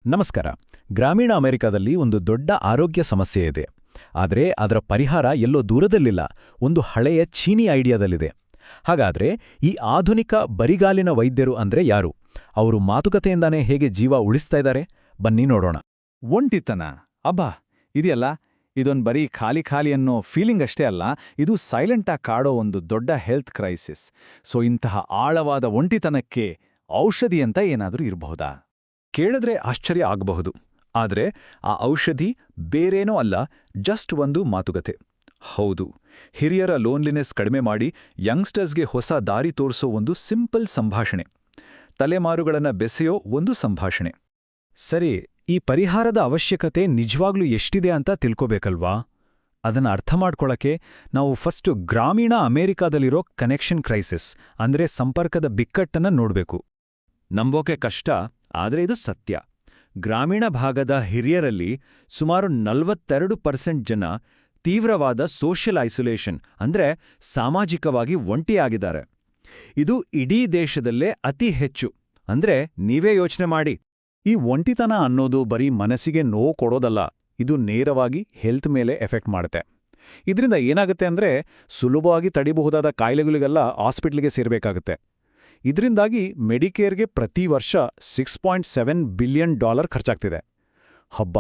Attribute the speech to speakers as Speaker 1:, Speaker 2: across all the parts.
Speaker 1: ನಮಸ್ಕಾರ. ಗ್ರಾಮೀಣ ಅಮೆರಿಕದಲ್ಲಿ ಒಂದು ದೊಡ್ಡ ಆರೋಗ್ಯ ಸಮಸ್ಯೆ ಇದೆ. ಆದರೆ ಅದರ ಪರಿಹಾರ ಎಲ್ಲೋ ದೂರದಲ್ಲಿಲ್ಲ, ಒಂದು ಹಳೆಯ ಚೀನಿ ಐಡಿಯಾದಲ್ಲಿದೆ. ಹಾಗಾದ್ರೆ ಈ ಆಧುನಿಕ ಬರಿಗಾಲಿನ ವೈದ್ಯರು ಅಂದ್ರೆ ಯಾರು? ಅವರು ಮಾತುಕತೆಯಿಂದಾನೇ ಹೇಗೆ ಜೀವ ಉಳಿಸ್ತಾ ಇದ್ದಾರೆ? ಬನ್ನಿ ನೋಡೋಣ.
Speaker 2: ಒಂಟಿತನ ಅಬ್ಬಾ ಇದೆಯಲ್ಲ, ಇದೊಂದು ಬರೀ ಖಾಲಿ ಖಾಲಿ ಅನ್ನೋ ಫೀಲಿಂಗ್ ಅಷ್ಟೇ ಅಲ್ಲ, ಇದು ಸೈಲೆಂಟಾಗಿ ಕಾಡೋ ಒಂದು ದೊಡ್ಡ ಹೆಲ್ತ್ ಕ್ರೈಸಿಸ್. ಸೊ ಇಂತಹ ಆಳವಾದ ಒಂಟಿತನಕ್ಕೆ ಔಷಧಿ ಅಂತ ಏನಾದರೂ ಇರಬಹುದಾ?
Speaker 1: ಕೇಳಿದ್ರೆ ಆಶ್ಚರ್ಯ ಆಗಬಹುದು. ಆದರೆ ಆ ಔಷಧಿ ಬೇರೇನೋ ಅಲ್ಲ, ಜಸ್ಟ್ ಒಂದು ಮಾತುಕತೆ. ಹೌದು, ಹಿರಿಯರ ಲೋನ್ಲಿನೆಸ್ ಕಡಿಮೆ ಮಾಡಿ ಯಂಗ್ಸ್ಟರ್ಸ್ಗೆ ಹೊಸ ದಾರಿ ತೋರಿಸೋ ಒಂದು ಸಿಂಪಲ್ ಸಂಭಾಷಣೆ, ತಲೆಮಾರುಗಳನ್ನ ಬೆಸೆಯೋ ಒಂದು ಸಂಭಾಷಣೆ. ಸರಿ, ಈ ಪರಿಹಾರದ ಅವಶ್ಯಕತೆ ನಿಜವಾಗ್ಲೂ ಎಷ್ಟಿದೆ ಅಂತ ತಿಳ್ಕೋಬೇಕಲ್ವಾ? ಅದನ್ನ ಅರ್ಥ ಮಾಡ್ಕೊಳಕ್ಕೆ ನಾವು ಫಸ್ಟು ಗ್ರಾಮೀಣ ಅಮೆರಿಕಾದಲ್ಲಿರೋ ಕನೆಕ್ಷನ್ ಕ್ರೈಸಿಸ್ ಅಂದ್ರೆ ಸಂಪರ್ಕದ ಬಿಕ್ಕಟ್ಟನ್ನ ನೋಡ್ಬೇಕು.
Speaker 3: ನಂಬೋಕೆ ಕಷ್ಟ, ಆದರೆ ಇದು ಸತ್ಯ. ಗ್ರಾಮೀಣ ಭಾಗದ ಹಿರಿಯರಲ್ಲಿ ಸುಮಾರು 42% ಜನ ತೀವ್ರವಾದ ಸೋಷಿಯಲ್ ಐಸೋಲೇಷನ್ ಅಂದ್ರೆ ಸಾಮಾಜಿಕವಾಗಿ ಒಂಟಿಯಾಗಿದ್ದಾರೆ. ಇದು ಇಡೀ ದೇಶದಲ್ಲೇ ಅತಿ ಹೆಚ್ಚು. ಅಂದ್ರೆ ನೀವೇ ಯೋಚನೆ ಮಾಡಿ.
Speaker 1: ಈ ಒಂಟಿತನ ಅನ್ನೋದು ಬರೀ ಮನಸ್ಸಿಗೆ ನೋವು ಕೊಡೋದಲ್ಲ, ಇದು ನೇರವಾಗಿ ಹೆಲ್ತ್ ಮೇಲೆ ಎಫೆಕ್ಟ್ ಮಾಡುತ್ತೆ. ಇದರಿಂದ ಏನಾಗುತ್ತೆ ಅಂದ್ರೆ ಸುಲಭವಾಗಿ ತಡಿಬಹುದಾದ ಕಾಯಿಲೆಗಳಿಗೆಲ್ಲ ಹಾಸ್ಪಿಟ್ಲಿಗೆ ಸೇರಬೇಕಾಗುತ್ತೆ. ಇದರಿಂದಾಗಿ ಮೆಡಿಕೇರ್ಗೆ ಪ್ರತಿ ವರ್ಷ $6.7 ಬಿಲಿಯನ್ ಖರ್ಚಾಗ್ತಿದೆ. ಹಬ್ಬ,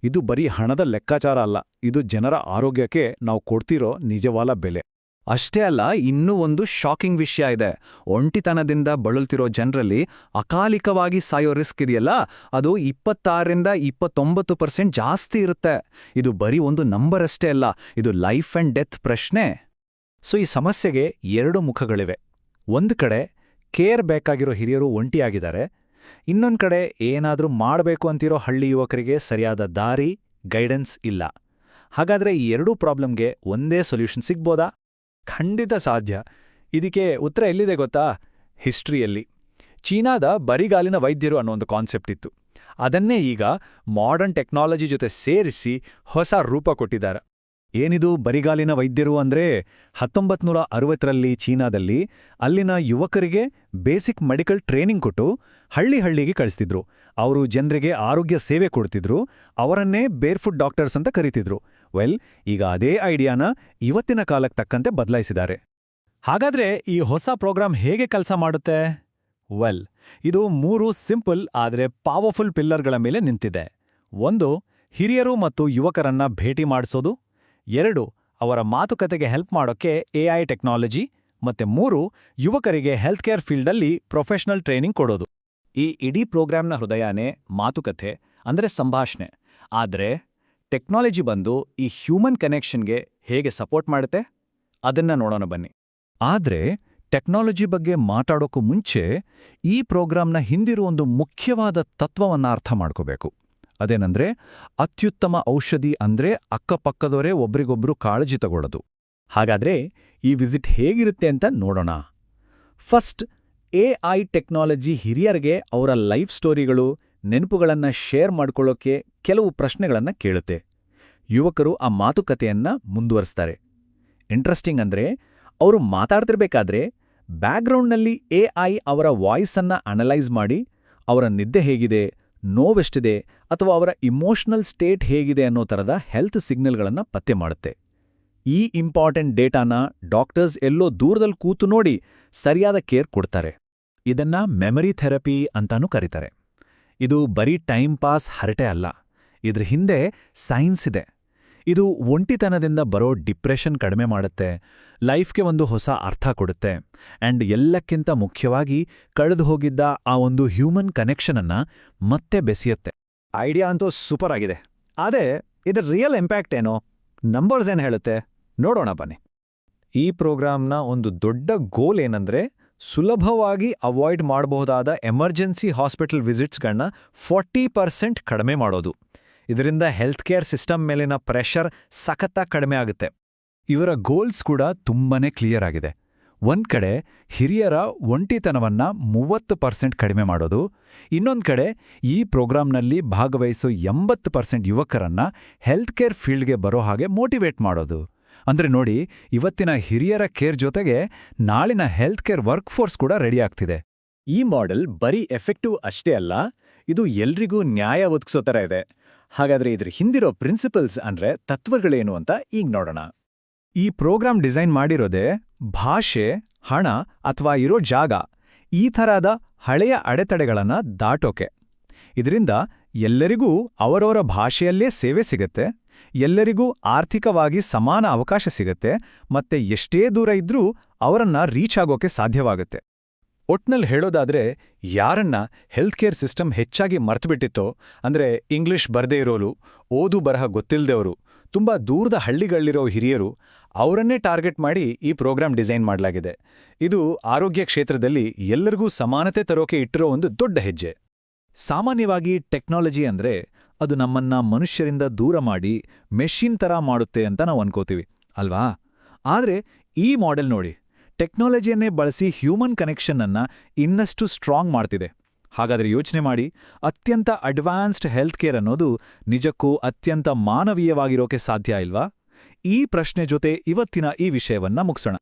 Speaker 1: ಇದು ಬರೀ ಹಣದ ಲೆಕ್ಕಾಚಾರ ಅಲ್ಲ, ಇದು ಜನರ ಆರೋಗ್ಯಕ್ಕೆ ನಾವು ಕೊಡ್ತಿರೋ ನಿಜವಾದ ಬೆಲೆ.
Speaker 2: ಅಷ್ಟೇ ಅಲ್ಲ, ಇನ್ನೂ ಒಂದು ಶಾಕಿಂಗ್ ವಿಷಯ ಇದೆ. ಒಂಟಿತನದಿಂದ ಬಳಲ್ತಿರೋ ಜನರಲ್ಲಿ ಅಕಾಲಿಕವಾಗಿ ಸಾಯೋ ರಿಸ್ಕ್ ಇದೆಯಲ್ಲ, ಅದು 26-29% ಜಾಸ್ತಿ ಇರುತ್ತೆ. ಇದು ಬರೀ ಒಂದು ನಂಬರ್ ಅಷ್ಟೇ ಅಲ್ಲ, ಇದು ಲೈಫ್ ಅಂಡ್ ಡೆತ್ ಪ್ರಶ್ನೆ.
Speaker 1: ಸೊ ಈ ಸಮಸ್ಯೆಗೆ ಎರಡು ಮುಖಗಳಿವೆ. ಒಂದು ಕಡೆ ಕೇರ್ ಬೇಕಾಗಿರೋ ಹಿರಿಯರು ಒಂಟಿಯಾಗಿದ್ದಾರೆ, ಇನ್ನೊಂದು ಕಡೆ ಏನಾದರೂ ಮಾಡಬೇಕು ಅಂತಿರೋ ಹಳ್ಳಿ ಯುವಕರಿಗೆ ಸರಿಯಾದ ದಾರಿ, ಗೈಡೆನ್ಸ್ ಇಲ್ಲ. ಹಾಗಾದ್ರೆ ಈ ಎರಡೂ ಪ್ರಾಬ್ಲಮ್ಗೆ ಒಂದೇ ಸೊಲ್ಯೂಷನ್ ಸಿಗ್ಬೋದಾ? ಖಂಡಿತ ಸಾಧ್ಯ. ಇದಕ್ಕೆ ಉತ್ತರ ಎಲ್ಲಿದೆ ಗೊತ್ತಾ? ಹಿಸ್ಟ್ರಿಯಲ್ಲಿ. ಚೀನಾದ ಬರಿಗಾಲಿನ ವೈದ್ಯರು ಅನ್ನೋ ಒಂದು ಕಾನ್ಸೆಪ್ಟ್ ಇತ್ತು. ಅದನ್ನೇ ಈಗ ಮಾಡರ್ನ್ ಟೆಕ್ನಾಲಜಿ ಜೊತೆ ಸೇರಿಸಿ ಹೊಸ ರೂಪ ಕೊಟ್ಟಿದ್ದಾರೆ. ಏನಿದು ಬರಿಗಾಲಿನ ವೈದ್ಯರು ಅಂದ್ರೆ? 1960ರಲ್ಲಿ ಚೀನಾದಲ್ಲಿ ಅಲ್ಲಿನ ಯುವಕರಿಗೆ ಬೇಸಿಕ್ ಮೆಡಿಕಲ್ ಟ್ರೈನಿಂಗ್ ಕೊಟ್ಟು ಹಳ್ಳಿಗೆ ಕಳಿಸ್ತಿದ್ರು. ಅವರು ಜನರಿಗೆ ಆರೋಗ್ಯ ಸೇವೆ ಕೊಡ್ತಿದ್ರು, ಅವರನ್ನೇ ಬೇರ್ಫುಟ್ ಡಾಕ್ಟರ್ಸ್ ಅಂತ ಕರೀತಿದ್ರು. ಈಗ ಅದೇ ಐಡಿಯಾನ ಇವತ್ತಿನ ಕಾಲಕ್ಕೆ ತಕ್ಕಂತೆ ಬದಲಾಯಿಸಿದ್ದಾರೆ. ಹಾಗಾದ್ರೆ ಈ ಹೊಸ ಪ್ರೋಗ್ರಾಂ ಹೇಗೆ ಕೆಲಸ ಮಾಡುತ್ತೆ? ಇದು 3 ಸಿಂಪಲ್ ಆದರೆ ಪವರ್ಫುಲ್ ಪಿಲ್ಲರ್ಗಳ ಮೇಲೆ ನಿಂತಿದೆ. 1, ಹಿರಿಯರು ಮತ್ತು ಯುವಕರನ್ನ ಭೇಟಿ ಮಾಡಿಸೋದು. 2, ಅವರ ಮಾತುಕತೆಗೆ ಹೆಲ್ಪ್ ಮಾಡೋಕ್ಕೆ AI ಟೆಕ್ನಾಲಜಿ. ಮತ್ತೆ 3, ಯುವಕರಿಗೆ ಹೆಲ್ತ್ ಕೇರ್ ಫೀಲ್ಡಲ್ಲಿ ಪ್ರೊಫೆಷನಲ್ ಟ್ರೈನಿಂಗ್ ಕೊಡೋದು. ಈ ಇಡೀ ಪ್ರೋಗ್ರಾಂನ ಹೃದಯನೇ ಮಾತುಕತೆ ಅಂದ್ರೆ ಸಂಭಾಷಣೆ. ಆದರೆ ಟೆಕ್ನಾಲಜಿ ಬಂದು ಈ ಹ್ಯೂಮನ್ ಕನೆಕ್ಷನ್ಗೆ ಹೇಗೆ ಸಪೋರ್ಟ್ ಮಾಡುತ್ತೆ ಅದನ್ನ ನೋಡೋಣ ಬನ್ನಿ. ಆದ್ರೆ ಟೆಕ್ನಾಲಜಿ ಬಗ್ಗೆ ಮಾತಾಡೋಕ್ಕೂ ಮುಂಚೆ ಈ ಪ್ರೋಗ್ರಾಂನ ಹಿಂದಿರುವ ಒಂದು ಮುಖ್ಯವಾದ ತತ್ವವನ್ನ ಅರ್ಥ ಮಾಡ್ಕೋಬೇಕು. ಅದೇನಂದ್ರೆ, ಅತ್ಯುತ್ತಮ ಔಷಧಿ ಅಂದ್ರೆ ಅಕ್ಕಪಕ್ಕದವರೇ ಒಬ್ರಿಗೊಬ್ರು ಕಾಳಜಿ ತಗೊಳ್ಳೋದು. ಹಾಗಾದ್ರೆ ಈ ವಿಸಿಟ್ ಹೇಗಿರುತ್ತೆ ಅಂತ ನೋಡೋಣ. ಫಸ್ಟ್, AI ಟೆಕ್ನಾಲಜಿ ಹಿರಿಯರಿಗೆ ಅವರ ಲೈಫ್ ಸ್ಟೋರಿಗಳು, ನೆನಪುಗಳನ್ನ ಶೇರ್ ಮಾಡ್ಕೊಳ್ಳೋಕೆ ಕೆಲವು ಪ್ರಶ್ನೆಗಳನ್ನ ಕೇಳುತ್ತೆ. ಯುವಕರು ಆ ಮಾತುಕತೆಯನ್ನ ಮುಂದುವರಿಸ್ತಾರೆ. ಇಂಟ್ರೆಸ್ಟಿಂಗ್ ಅಂದ್ರೆ, ಅವರು ಮಾತಾಡ್ತಿರ್ಬೇಕಾದ್ರೆ ಬ್ಯಾಕ್ಗ್ರೌಂಡ್ನಲ್ಲಿ AI ಅವರ ವಾಯ್ಸನ್ನ ಅನಲೈಸ್ ಮಾಡಿ ಅವರ ನಿದ್ದೆ ಹೇಗಿದೆ, ನೋವೆಷ್ಟಿದೆ ಅಥವಾ ಅವರ ಇಮೋಷನಲ್ ಸ್ಟೇಟ್ ಹೇಗಿದೆ ಅನ್ನೋ ಥರದ ಹೆಲ್ತ್ ಸಿಗ್ನಲ್ಗಳನ್ನು ಪತ್ತೆ ಮಾಡುತ್ತೆ. ಈ ಇಂಪಾರ್ಟೆಂಟ್ ಡೇಟಾನ ಡಾಕ್ಟರ್ಸ್ ಎಲ್ಲೋ ದೂರದಲ್ಲಿ ಕೂತು ನೋಡಿ ಸರಿಯಾದ ಕೇರ್ ಕೊಡ್ತಾರೆ. ಇದನ್ನ ಮೆಮರಿ ಥೆರಪಿ ಅಂತಾನೂ ಕರೀತಾರೆ. ಇದು ಬರೀ ಟೈಮ್ ಪಾಸ್ ಹರಟೆ ಅಲ್ಲ, ಇದ್ರ ಹಿಂದೆ ಸೈನ್ಸ್ ಇದೆ. ಇದು ಒಂಟಿತನದಿಂದ ಬರೋ ಡಿಪ್ರೆಷನ್ ಕಡಿಮೆ ಮಾಡುತ್ತೆ, ಲೈಫ್ಗೆ ಒಂದು ಹೊಸ ಅರ್ಥ ಕೊಡುತ್ತೆ, ಆ್ಯಂಡ್ ಎಲ್ಲಕ್ಕಿಂತ ಮುಖ್ಯವಾಗಿ ಕಳೆದು ಹೋಗಿದ್ದ ಆ ಒಂದು ಹ್ಯೂಮನ್ ಕನೆಕ್ಷನನ್ನ ಮತ್ತೆ ಬೆಸೆಯುತ್ತೆ.
Speaker 2: ಐಡಿಯಾ ಅಂತೂ ಸೂಪರ್ ಆಗಿದೆ. ಆದರೆ ಇದರ ರಿಯಲ್ ಇಂಪ್ಯಾಕ್ಟ್ ಏನೋ, ನಂಬರ್ಸ್ ಏನು ಹೇಳುತ್ತೆ ನೋಡೋಣ ಬನ್ನಿ.
Speaker 1: ಈ ಪ್ರೋಗ್ರಾಂನ ಒಂದು ದೊಡ್ಡ ಗೋಲ್ ಏನಂದ್ರೆ, ಸುಲಭವಾಗಿ ಅವಾಯ್ಡ್ ಮಾಡಬಹುದಾದ ಎಮರ್ಜೆನ್ಸಿ ಹಾಸ್ಪಿಟಲ್ ವಿಸಿಟ್ಸ್ಗಳನ್ನ 40% ಕಡಿಮೆ ಮಾಡೋದು. ಇದರಿಂದ ಹೆಲ್ತ್ ಕೇರ್ ಸಿಸ್ಟಮ್ ಮೇಲಿನ ಪ್ರೆಷರ್ ಸಖತ್ತಾಗಿ ಕಡಿಮೆ ಆಗುತ್ತೆ. ಇವರ ಗೋಲ್ಸ್ ಕೂಡ ತುಂಬಾನೇ ಕ್ಲಿಯರ್ ಆಗಿದೆ. ಒಂದ್ ಕಡೆ ಹಿರಿಯರ ಒಂಟಿತನವನ್ನ 30% ಕಡಿಮೆ ಮಾಡೋದು, ಇನ್ನೊಂದ್ ಕಡೆ ಈ ಪ್ರೋಗ್ರಾಂನಲ್ಲಿ ಭಾಗವಹಿಸೋ 80% ಯುವಕರನ್ನ ಹೆಲ್ತ್ ಕೇರ್ ಫೀಲ್ಡ್ಗೆ ಬರೋ ಹಾಗೆ ಮೋಟಿವೇಟ್ ಮಾಡೋದು. ಅಂದ್ರೆ ನೋಡಿ, ಇವತ್ತಿನ ಹಿರಿಯರ ಕೇರ್ ಜೊತೆಗೆ ನಾಳಿನ ಹೆಲ್ತ್ ಕೇರ್ ವರ್ಕ್ ಫೋರ್ಸ್ ಕೂಡ ರೆಡಿ ಆಗ್ತಿದೆ.
Speaker 3: ಈ ಮಾಡೆಲ್ ಬರೀ ಎಫೆಕ್ಟಿವ್ ಅಷ್ಟೇ ಅಲ್ಲ,
Speaker 2: ಇದು ಎಲ್ರಿಗೂ ನ್ಯಾಯ ಒದಗಿಸೋ ಥರ ಇದೆ. ಹಾಗಾದ್ರೆ ಇದ್ರ ಹಿಂದಿರೋ ಪ್ರಿನ್ಸಿಪಲ್ಸ್ ಅಂದ್ರೆ ತತ್ವಗಳೇನು ಅಂತ ಈಗ ನೋಡೋಣ.
Speaker 1: ಈ ಪ್ರೋಗ್ರಾಂ ಡಿಸೈನ್ ಮಾಡಿರೋದೇ ಭಾಷೆ, ಹಣ ಅಥವಾ ಇರೋ ಜಾಗ ಈ ಥರದ ಹಳೆಯ ಅಡೆತಡೆಗಳನ್ನ ದಾಟೋಕೆ. ಇದರಿಂದ ಎಲ್ಲರಿಗೂ ಅವರವರ ಭಾಷೆಯಲ್ಲೇ ಸೇವೆ ಸಿಗತ್ತೆ, ಎಲ್ಲರಿಗೂ ಆರ್ಥಿಕವಾಗಿ ಸಮಾನ ಅವಕಾಶ ಸಿಗತ್ತೆ, ಮತ್ತೆ ಎಷ್ಟೇ ದೂರ ಇದ್ರೂ ಅವರನ್ನ ರೀಚ್ ಆಗೋಕೆ ಸಾಧ್ಯವಾಗುತ್ತೆ.
Speaker 2: ಒಟ್ನಲ್ಲಿ ಹೇಳೋದಾದ್ರೆ ಯಾರನ್ನ ಹೆಲ್ತ್ ಕೇರ್ ಸಿಸ್ಟಮ್ ಹೆಚ್ಚಾಗಿ ಮರ್ತುಬಿಟ್ಟಿತ್ತೋ, ಅಂದ್ರೆ ಇಂಗ್ಲಿಷ್ ಬರ್ದೇ ಇರೋರು, ಓದು ಬರಹ ಗೊತ್ತಿಲ್ದವರು, ತುಂಬಾ ದೂರದ ಹಳ್ಳಿಗಳಿರೋ ಹಿರಿಯರು, ಅವರನ್ನೇ ಟಾರ್ಗೆಟ್ ಮಾಡಿ ಈ ಪ್ರೋಗ್ರಾಂ ಡಿಸೈನ್ ಮಾಡಲಾಗಿದೆ. ಇದು ಆರೋಗ್ಯ ಕ್ಷೇತ್ರದಲ್ಲಿ ಎಲ್ಲರಿಗೂ ಸಮಾನತೆ ತರೋಕೆ ಇಟ್ಟಿರೋ ಒಂದು ದೊಡ್ಡ ಹೆಜ್ಜೆ.
Speaker 1: ಸಾಮಾನ್ಯವಾಗಿ ಟೆಕ್ನಾಲಜಿ ಅಂದ್ರೆ ಅದು ನಮ್ಮನ್ನ ಮನುಷ್ಯರಿಂದ ದೂರ ಮಾಡಿ ಮೆಷಿನ್ ಥರ ಮಾಡುತ್ತೆ ಅಂತ ನಾವು ಅನ್ಕೋತೀವಿ ಅಲ್ವಾ? ಆದ್ರೆ ಈ ಮಾಡೆಲ್ ನೋಡಿ, ಟೆಕ್ನಾಲಜಿಯನ್ನೇ ಬಳಸಿ ಹ್ಯೂಮನ್ ಕನೆಕ್ಷನ್ ಅನ್ನ ಇನ್ನಷ್ಟು ಸ್ಟ್ರಾಂಗ್ ಮಾಡ್ತಿದೆ. ಹಾಗಾದ್ರೆ ಯೋಚನೆ ಮಾಡಿ, ಅತ್ಯಂತ ಅಡ್ವಾನ್ಸ್ಡ್ ಹೆಲ್ತ್ ಕೇರ್ ಅನ್ನೋದು ನಿಜಕ್ಕೂ ಅತ್ಯಂತ ಮಾನವೀಯವಾಗಿರೋಕೆ ಸಾಧ್ಯ ಇಲ್ವಾ? ಈ ಪ್ರಶ್ನೆ ಜೊತೆ ಇವತ್ತಿನ ಈ ವಿಷಯವನ್ನ ಮುಗಿಸೋಣ.